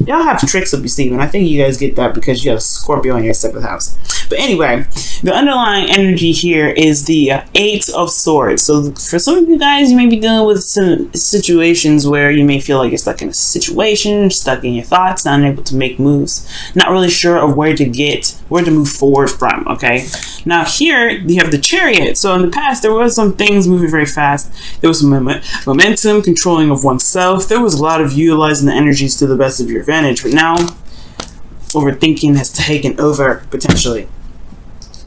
Y'all have tricks up your sleeve, and I think you guys get that because you have a Scorpio in your 7th house. But anyway, the underlying energy here is the 8 of Swords. So for some of you guys, you may be dealing with some situations where you may feel like you're stuck in a situation, stuck in your thoughts, not able to make moves, not really sure of where to move forward from, okay? Now here, you have the Chariot. So in the past, there was some things moving very fast. There was some momentum, controlling of oneself. There was a lot of utilizing the energies to the best of your advantage. But now, overthinking has taken over, potentially.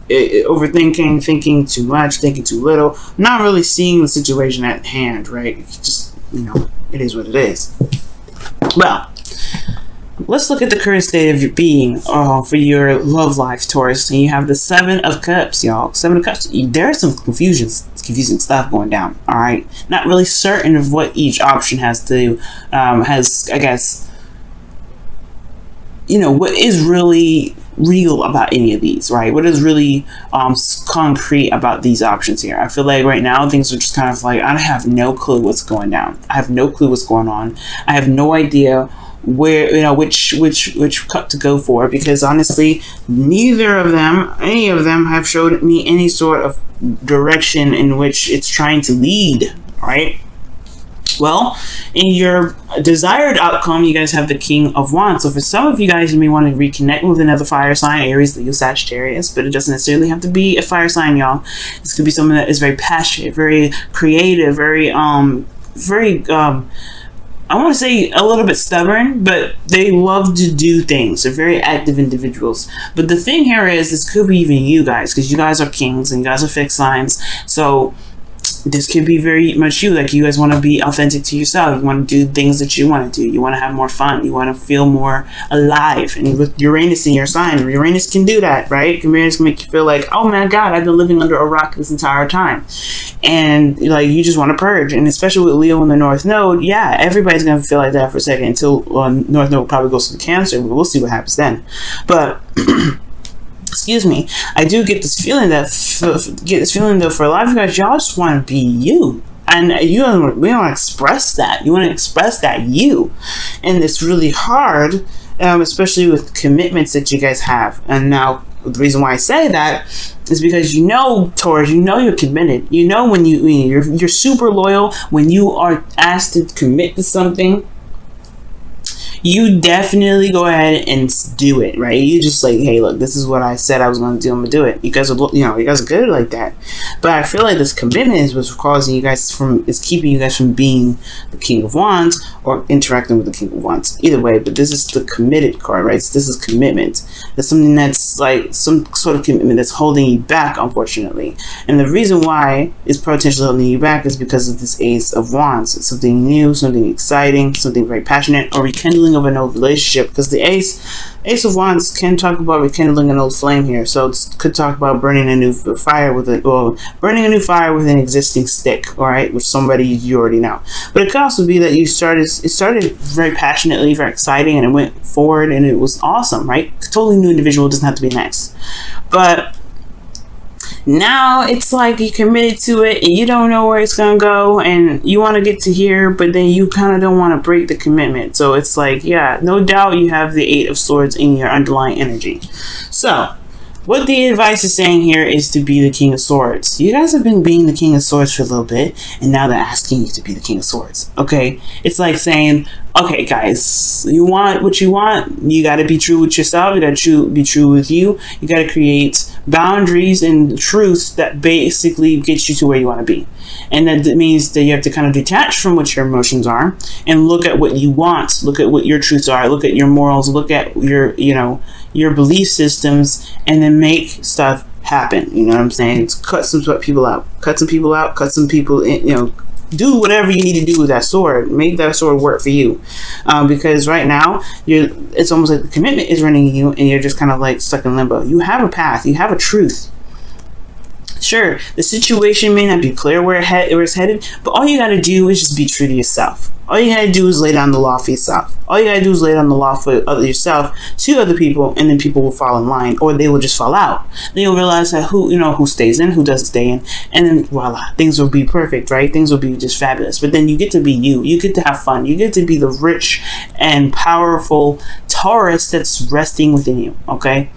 Overthinking, thinking too much, thinking too little, not really seeing the situation at hand, right? Just, you know, it is what it is. Well, let's look at the current state of your being for your love life, Taurus. And you have the 7 of Cups, y'all. 7 of Cups. There's some confusing stuff going down, all right? Not really certain of what each option has to, I guess, you know, what is really real about any of these, right? What is really concrete about these options here? I feel like right now things are just kind of like, I have no clue what's going down. I have no clue what's going on. I have no idea where, you know, which cup to go for, because honestly, neither of them, any of them, have showed me any sort of direction in which it's trying to lead, right? Well, in your desired outcome, you guys have the King of Wands. So for some of you guys, you may want to reconnect with another fire sign, Aries, Leo, Sagittarius, but it doesn't necessarily have to be a fire sign, y'all. This could be someone that is very passionate, very creative, very I want to say a little bit stubborn, but they love to do things. They're very active individuals. But the thing here is, this could be even you guys, because you guys are kings and you guys are fixed signs. So this could be very much you. Like, you guys want to be authentic to yourself. You want to do things that you want to do. You want to have more fun. You want to feel more alive. And with Uranus in your sign, Uranus can do that, right? Uranus can make you feel like, oh my God, I've been living under a rock this entire time. And like, you just want to purge. And especially with Leo in the North Node, yeah, everybody's going to feel like that for a second until North Node probably goes to the Cancer. But we'll see what happens then. But excuse me, I do get this feeling that for a lot of you guys, y'all just want to be you, and we don't want to express that. You want to express that you, and it's really hard, especially with commitments that you guys have. And now the reason why I say that is because, you know, Taurus, you know you're committed. You know when you're super loyal. When you are asked to commit to something, you definitely go ahead and do it, right? You just like, hey, look, this is what I said I was going to do. I'm going to do it. You guys are, you know, you guys are good like that. But I feel like this commitment is what's causing you guys is keeping you guys from being the King of Wands or interacting with the King of Wands. Either way, but this is the committed card, right? So this is commitment. That's something that's like some sort of commitment that's holding you back, unfortunately. And the reason why it's potentially holding you back is because of this Ace of Wands. It's something new, something exciting, something very passionate, or rekindling of an old relationship, because the Ace of Wands can talk about rekindling an old flame here. So it could talk about burning a new fire with it, or burning a new fire with an existing stick, all right, with somebody you already know. But it could also be that it started very passionately, very exciting, and it went forward and it was awesome, right? Totally new individual, doesn't have to be next. But now it's like you committed to it and you don't know where it's gonna go, and you want to get to here, but then you kind of don't want to break the commitment. So it's like, yeah, no doubt you have the 8 of Swords in your underlying energy. So what the advice is saying here is to be the King of Swords. You guys have been being the King of Swords for a little bit, and now they're asking you to be the King of Swords. Okay, it's like saying, okay guys, you want what you want, you got to be true with yourself, you got to be true with you, you got to create boundaries and truths that basically get you to where you want to be. And that means that you have to kind of detach from what your emotions are and look at what you want, look at what your truths are, look at your morals, look at your, you know, your belief systems, and then make stuff happen. You know what I'm saying? It's cut some people out, cut some people out, cut some people in, you know, do whatever you need to do with that sword. Make that sword work for you, because right now it's almost like the commitment is running you and you're just kind of like stuck in limbo. You have a path, you have a truth, Sure, the situation may not be clear where it's headed, but all you gotta do is just be true to yourself. All you gotta do is lay down the law for yourself. All you gotta do is lay down the law for yourself to other people, and then people will fall in line, or they will just fall out. Then you'll realize that who stays in, who doesn't stay in, and then voila, things will be perfect, right? Things will be just fabulous. But then you get to be you. You get to have fun. You get to be the rich and powerful Taurus that's resting within you. Okay.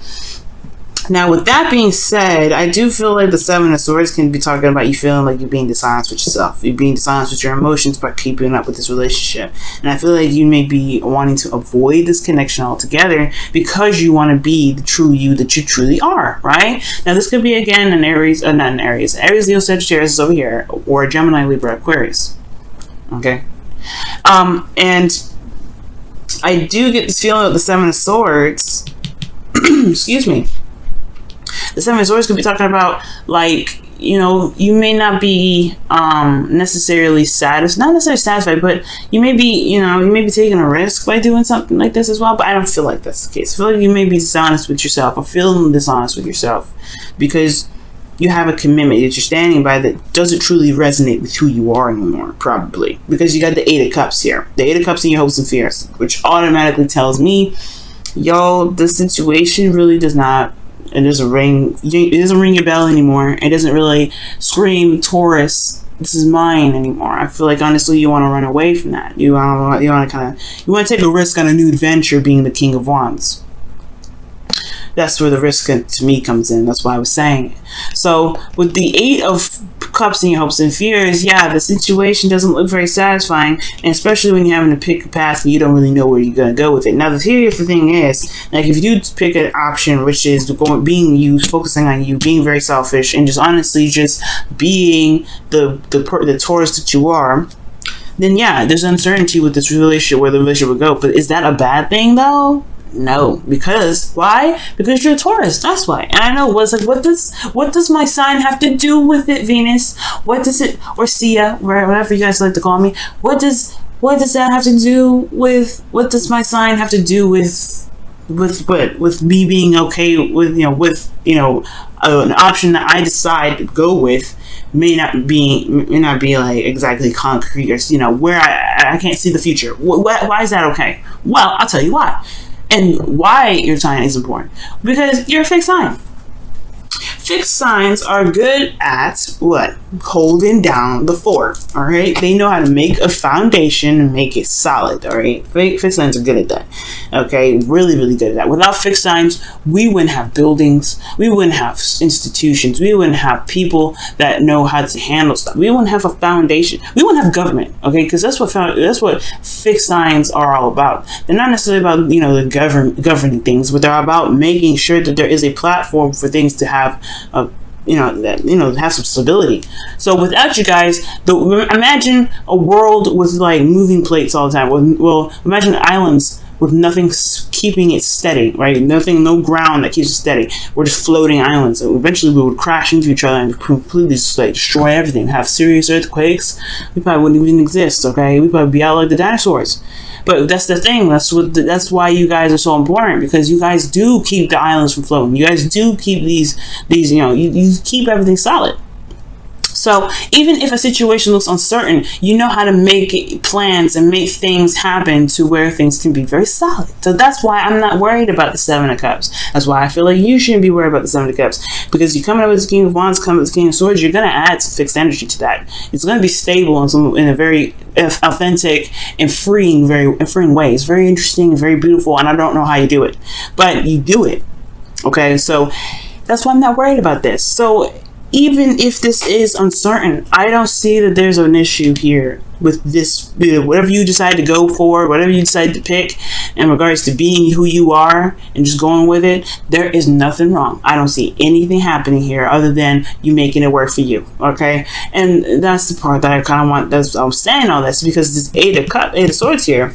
Now, with that being said, I do feel like the Seven of Swords can be talking about you feeling like you're being dishonest with yourself. You're being dishonest with your emotions by keeping up with this relationship. And I feel like you may be wanting to avoid this connection altogether because you want to be the true you that you truly are, right? Now, this could be, again, an Aries, not an Aries. Aries, Leo, Sagittarius is over here, or Gemini, Libra, Aquarius. Okay? And I do get this feeling of the Seven of Swords. Excuse me. The Seven of Swords could be talking about, like, you know, you may not be necessarily satisfied, but you may be taking a risk by doing something like this as well. But I don't feel like that's the case. I feel like you may be dishonest with yourself, or feeling dishonest with yourself, because you have a commitment that you're standing by that doesn't truly resonate with who you are anymore, probably. Because you got the Eight of Cups here. The Eight of Cups in your hopes and fears, which automatically tells me, yo, the situation really does not... It doesn't ring your bell anymore. It doesn't really scream Taurus, this is mine anymore. I feel like, honestly, you want to run away from that. You want to take a risk on a new adventure, being the King of Wands. That's where the risk to me comes in. That's why I was saying it. So with the Eight of Cups in your hopes and fears, yeah, the situation doesn't look very satisfying, and especially when you're having to pick a path and you don't really know where you're going to go with it. Now, the thing is, like, if you do pick an option which is being you, focusing on you, being very selfish, and just honestly just being the Taurus that you are, then yeah, there's uncertainty with this relationship, where the relationship will go. But is that a bad thing, though? No, because why? Because you're a Taurus. That's why. And I know what does my sign have to do with it, Venus? What does it, or Sia, whatever you guys like to call me? What does that have to do with? What does my sign have to do with me being okay with an option that I decide to go with may not be like exactly concrete, or where I can't see the future. Why is that okay? Well, I'll tell you why. And why your sign is important. Because you're a fixed sign. Fixed signs are good at what? Holding down the fort. Alright? They know how to make a foundation and make it solid. Alright? Fixed signs are good at that. Okay? Really, really good at that. Without fixed signs, we wouldn't have buildings. We wouldn't have institutions. We wouldn't have people that know how to handle stuff. We wouldn't have a foundation. We wouldn't have government. Okay? Because that's what fixed signs are all about. They're not necessarily about, the governing things, but they're about making sure that there is a platform for things to have have some stability. So without you guys, imagine a world with like moving plates all the time. Well, imagine islands with nothing keeping it steady, right? No ground that keeps it steady. We're just floating islands. So eventually we would crash into each other and completely just like destroy everything, have serious earthquakes. We probably wouldn't even exist, okay? We'd probably be out like the dinosaurs. But that's the thing. That's why you guys are so important, because you guys do keep the islands from floating. You guys do keep these you keep everything solid. So even if a situation looks uncertain, you know how to make plans and make things happen to where things can be very solid. So that's why I'm not worried about the Seven of Cups. That's why I feel like you shouldn't be worried about the Seven of Cups, because you coming up with the King of Wands, coming up with the King of Swords, you're going to add some fixed energy to that. It's going to be stable in a very authentic and freeing way. It's very interesting and very beautiful, and I don't know how you do it, but you do it. Okay, so that's why I'm not worried about this. So even if this is uncertain, I don't see that there's an issue here with this. Whatever you decide to go for, whatever you decide to pick in regards to being who you are and just going with it, there is nothing wrong. I don't see anything happening here other than you making it work for you. Okay, and that's the part that I kind of want. I'm saying all this because this Eight of Swords here,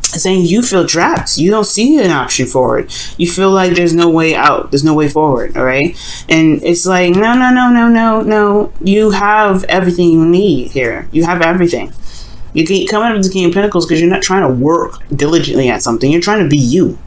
saying you feel trapped. You don't see an option forward. You feel like there's no way out. There's no way forward. All right. And it's like, no. You have everything you need here. You have everything. You can come out of the King of Pentacles because you're not trying to work diligently at something. You're trying to be you.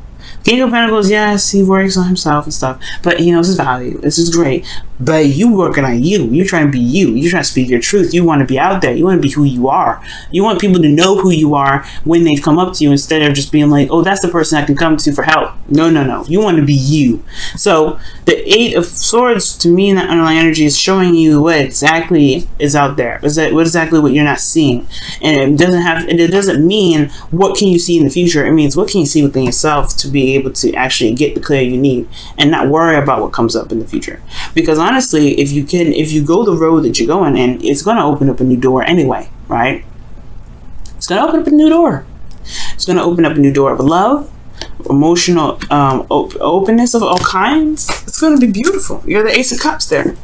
King of Pentacles, yes, he works on himself and stuff, but he knows his value. This is great. But you working on you. You're trying to be you. You're trying to speak your truth. You want to be out there. You want to be who you are. You want people to know who you are when they've come up to you, instead of just being like, oh, that's the person I can come to for help. No, no, no. You want to be you. So the Eight of Swords, to me, in that underlying energy, is showing you what exactly is out there. What exactly what you're not seeing. And it doesn't mean what can you see in the future. It means what can you see within yourself to be able to actually get the clarity you need and not worry about what comes up in the future. Because honestly, if you go the road that you're going in, it's going to open up a new door anyway, right? It's going to open up a new door. It's going to open up a new door of love, emotional openness of all kinds. It's going to be beautiful. You're the Ace of Cups there.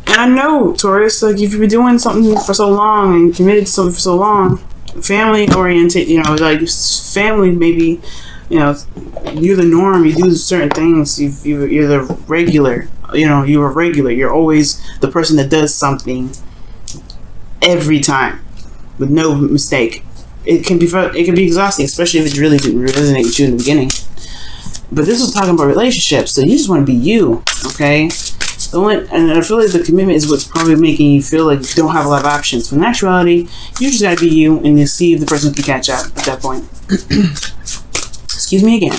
And I know, Taurus, like, if you've been doing something for so long and committed to something for so long, family oriented, you know, like family maybe, you know, you're the norm, you do certain things, you're the regular, you know, you're a regular, you're always the person that does something every time with no mistake. It can be exhausting, especially if it really didn't resonate with you in the beginning. But this was talking about relationships, so you just want to be you, okay? And I feel like the commitment is what's probably making you feel like you don't have a lot of options. But in actuality, you just gotta be you, and you see if the person can catch up at that point. Excuse me again.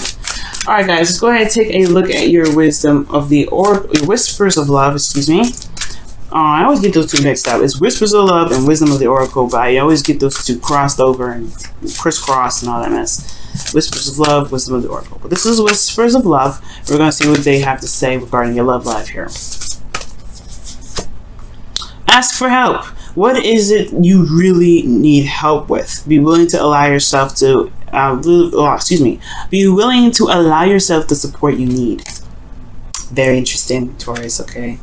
Alright guys, let's go ahead and take a look at your wisdom of the your whispers of love, excuse me. I always get those two mixed up. It's whispers of love and wisdom of the oracle, but I always get those two crossed over and crisscrossed and all that mess. Whispers of love, wisdom of the oracle. But this is whispers of love. We're going to see what they have to say regarding your love life here. Ask for help. What is it you really need help with? Be willing to allow yourself to be willing to allow yourself the support you need. Very interesting, Taurus. Okay,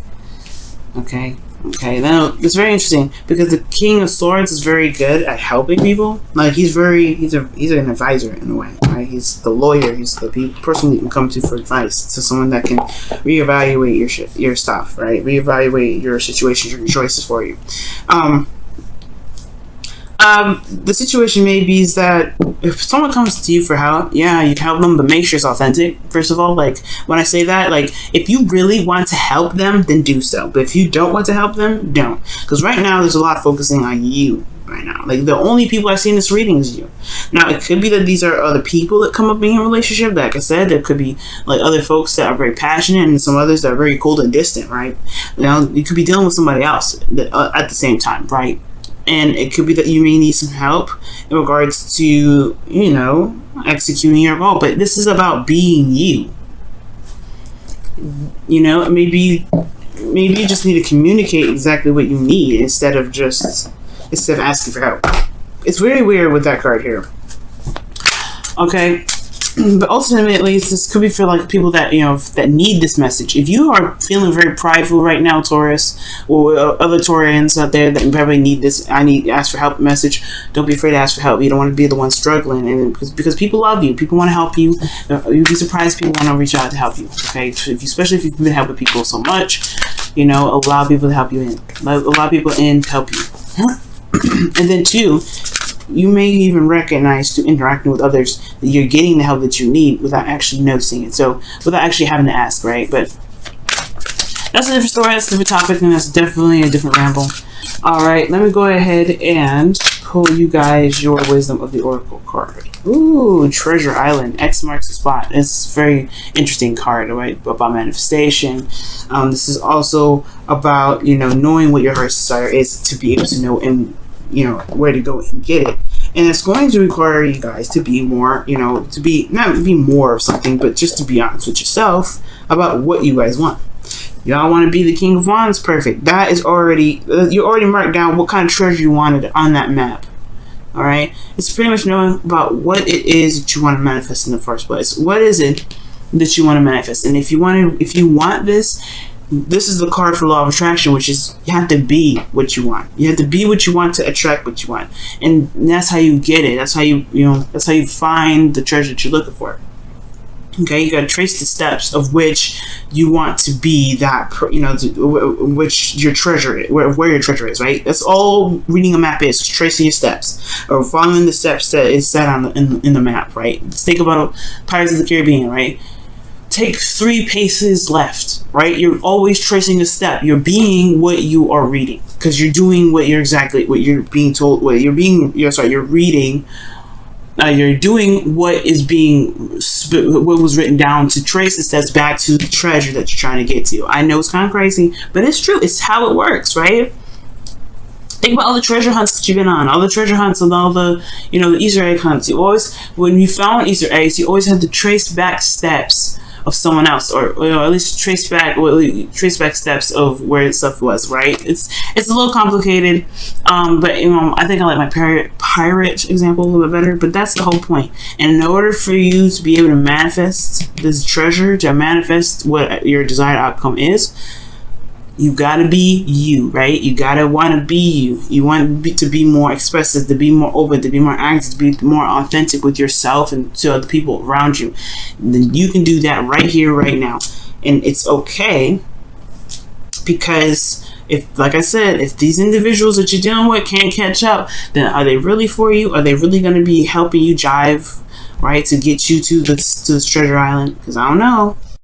now it's very interesting because the King of Swords is very good at helping people. Like he's an advisor in a way, right? He's the lawyer. He's the person you can come to for advice. To someone that can reevaluate your stuff, right? Reevaluate your situations, your choices for you. The situation may be is that if someone comes to you for help, yeah, you can help them, but make sure it's authentic. First of all, like when I say that, like if you really want to help them, then do so. But if you don't want to help them, don't. Because right now there's a lot focusing on you right now. Like the only people I see in this reading is you. Now it could be that these are other people that come up in your relationship. Like I said, there could be like other folks that are very passionate and some others that are very cold and distant, right? Now you could be dealing with somebody else at the same time, right? And it could be that you may need some help in regards to, you know, executing your goal. But this is about being you. You know, maybe you just need to communicate exactly what you need instead of asking for help. It's very weird with that card here. Okay. But ultimately, this could be for like people that, you know, that need this message. If you are feeling very prideful right now, Taurus, or other Taurians out there that probably need this, ask for help message, don't be afraid to ask for help. You don't want to be the one struggling, and because people love you, people want to help you. You'd be surprised people want to reach out to help you. Okay, especially if you've been helping people so much, you know, allow people to help you in, allow people in to help you. And then two, you may even recognize through interacting with others that you're getting the help that you need without actually noticing it. So without actually having to ask, right? But that's a different story, that's a different topic, and that's definitely a different ramble. Alright, let me go ahead and pull you guys your wisdom of the oracle card. Ooh, Treasure Island. X marks the spot. It's a very interesting card, right? About manifestation. This is also about, you know, knowing what your heart's desire is to be able to know and, you know, where to go and get it. And it's going to require you guys to be more, you know, not be more of something, but just to be honest with yourself about what you guys want. Y'all want to be the King of Wands? Perfect. That is already, you already marked down what kind of treasure you wanted on that map. Alright? It's pretty much knowing about what it is that you want to manifest in the first place. What is it that you want to manifest? And if you want this is the card for law of attraction, which is you have to be what you want. You have to be what you want to attract what you want. And that's how you get it. That's how that's how you find the treasure that you're looking for. Okay, you got to trace the steps of which you want to be that, you know, which your treasure is, where your treasure is, right? That's all reading a map is, tracing your steps or following the steps that is set on in the map, right? Let's think about Pirates of the Caribbean, right? take 3 paces left, right? You're always tracing a step. You're being what you are reading, because you're doing what you're being told. You're reading. You're doing what was written down to trace the steps back to the treasure that you're trying to get to. I know it's kind of crazy, but it's true. It's how it works, right? Think about all the treasure hunts that you've been on, all the treasure hunts and all the, the Easter egg hunts. You always, when you found Easter eggs, you always had to trace back steps of someone else, or at least trace back steps of where stuff was, right? It's a little complicated, but I think I like my pirate example a little bit better. But that's the whole point. And in order for you to be able to manifest this treasure, to manifest what your desired outcome is, you gotta be you, right? You gotta want to be you. You want to be more expressive, to be more open, to be more active, to be more authentic with yourself and to other people around you. And then you can do that right here, right now. And it's okay, because like I said, if these individuals that you're dealing with can't catch up, then are they really for you? Are they really going to be helping you jive, right, to get you to this treasure island? Because I don't know.